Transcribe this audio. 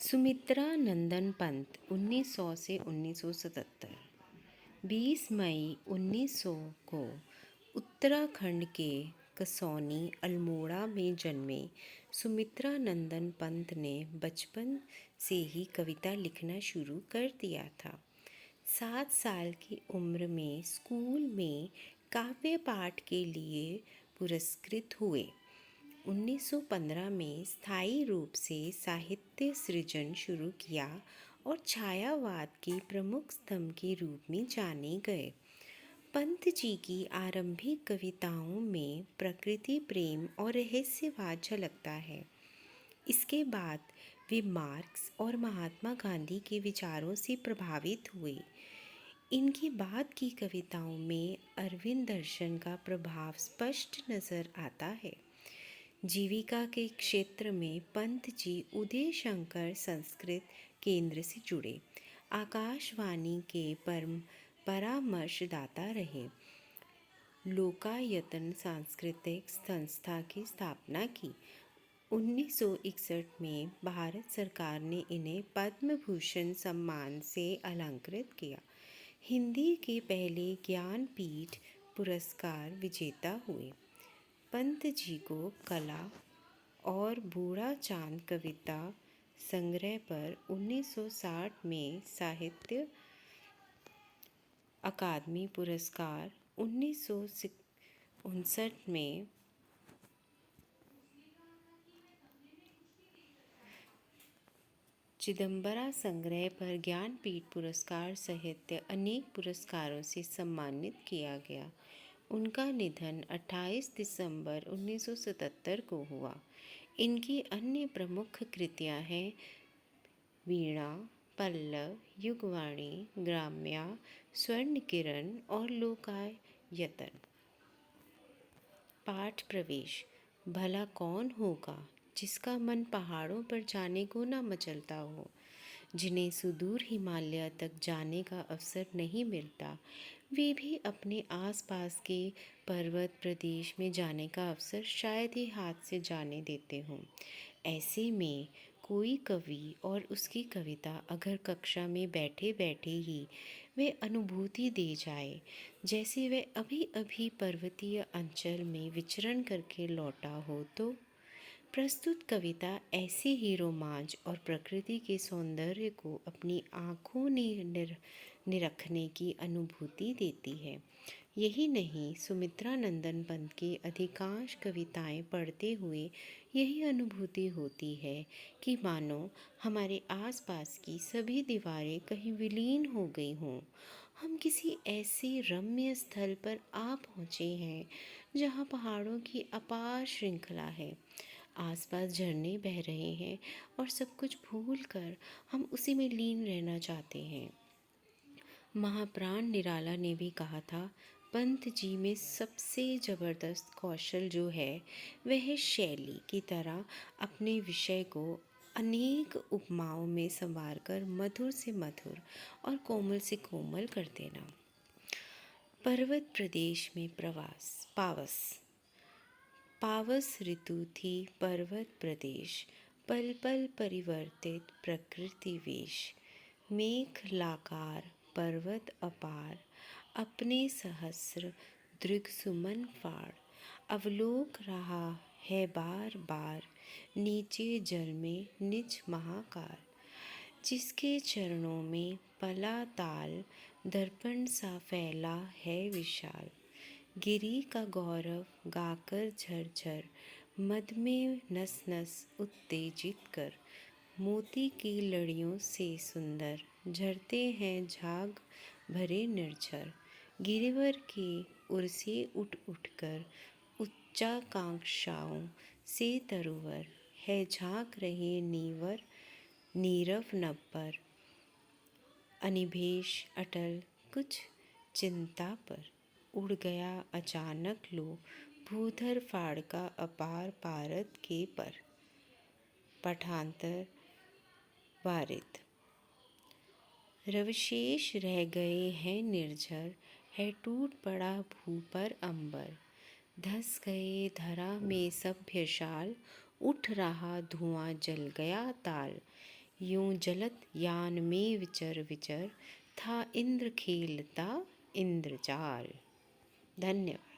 सुमित्रा नंदन पंत 1900 से 1977। 20 मई 1900 को उत्तराखंड के कसौनी अल्मोड़ा में जन्मे सुमित्रा नंदन पंत ने बचपन से ही कविता लिखना शुरू कर दिया था। 7 साल की उम्र में स्कूल में काव्य पाठ के लिए पुरस्कृत हुए। 1915 में स्थायी रूप से साहित्य सृजन शुरू किया और छायावाद के प्रमुख स्तंभ के रूप में जाने गए। पंत जी की आरंभिक कविताओं में प्रकृति प्रेम और रहस्यवाद झलकता है। इसके बाद वे मार्क्स और महात्मा गांधी के विचारों से प्रभावित हुए। इनकी बाद की कविताओं में अरविंद दर्शन का प्रभाव स्पष्ट नजर आता है। जीविका के क्षेत्र में पंत जी उदय शंकर संस्कृत केंद्र से जुड़े, आकाशवाणी के परामर्शदाता रहे, लोकायतन सांस्कृतिक संस्था की स्थापना की। 1961 में भारत सरकार ने इन्हें पद्म भूषण सम्मान से अलंकृत किया। हिंदी के पहले ज्ञानपीठ पुरस्कार विजेता हुए। पंत जी को कला और बूढ़ा चांद कविता संग्रह पर 1960 में साहित्य अकादमी पुरस्कार, 1959 में चिदम्बरा संग्रह पर ज्ञानपीठ पुरस्कार सहित अनेक पुरस्कारों से सम्मानित किया गया। उनका निधन 28 दिसंबर 1977 को हुआ। इनकी अन्य प्रमुख कृतियां हैं वीणा, पल्लव, युगवाणी, ग्राम्या, स्वर्ण किरण और लोकायतन। पाठ प्रवेश। भला कौन होगा जिसका मन पहाड़ों पर जाने को न मचलता हो, जिन्हें सुदूर हिमालय तक जाने का अवसर नहीं मिलता, वे भी अपने आसपास के पर्वत प्रदेश में जाने का अवसर शायद ही हाथ से जाने देते हों। ऐसे में कोई कवि और उसकी कविता अगर कक्षा में बैठे बैठे ही वे अनुभूति दे जाए जैसे वह अभी अभी पर्वतीय अंचल में विचरण करके लौटा हो, तो प्रस्तुत कविता ऐसे ही रोमांच और प्रकृति के सौंदर्य को अपनी आँखों ने निरखने की अनुभूति देती है। यही नहीं, सुमित्रा नंदन पंत की अधिकांश कविताएं पढ़ते हुए यही अनुभूति होती है कि मानो हमारे आसपास की सभी दीवारें कहीं विलीन हो गई हों। हम किसी ऐसे रम्य स्थल पर आ पहुँचे हैं जहाँ पहाड़ों की अपार श्रृंखला है, आसपास झरने बह रहे हैं और सब कुछ भूलकर हम उसी में लीन रहना चाहते हैं। महाप्राण निराला ने भी कहा था, पंत जी में सबसे ज़बरदस्त कौशल जो है वह है शैली की तरह अपने विषय को अनेक उपमाओं में संवार कर मधुर से मधुर और कोमल से कोमल कर देना। पर्वत प्रदेश में प्रवास। पावस ऋतु थी पर्वत प्रदेश, पल पल परिवर्तित प्रकृति वेश, मेघ लाकार पर्वत अपार, अपने सहस्र दृग सुमन फाड़, अवलोक रहा है बार बार, नीचे जल में निज महाकार, जिसके चरणों में पला ताल, दर्पण सा फैला है विशाल, गिरी का गौरव गाकर झरझर, मद में नस नस उत्तेजित कर, मोती की लड़ियों से सुंदर, झरते हैं झाग भरे निर्झर, गिरिवर के उर से उठ उठकर, उच्चाकांक्षाओं से तरुवर, है झांक रहे नीरव नभ पर, अनिभेश अटल कुछ चिंता पर, उड़ गया अचानक लो भूधर फाड़ का अपार पारद के पर। पाठांतर वारिद। रवशेष रह गए हैं निर्झर, है टूट पड़ा भू पर अंबर, धस गए धरा में सभ्य शाल, उठ रहा धुआं जल गया ताल, यूं जलत यान में विचर विचर, था इंद्र खेलता इंद्रजाल। धन्यवाद।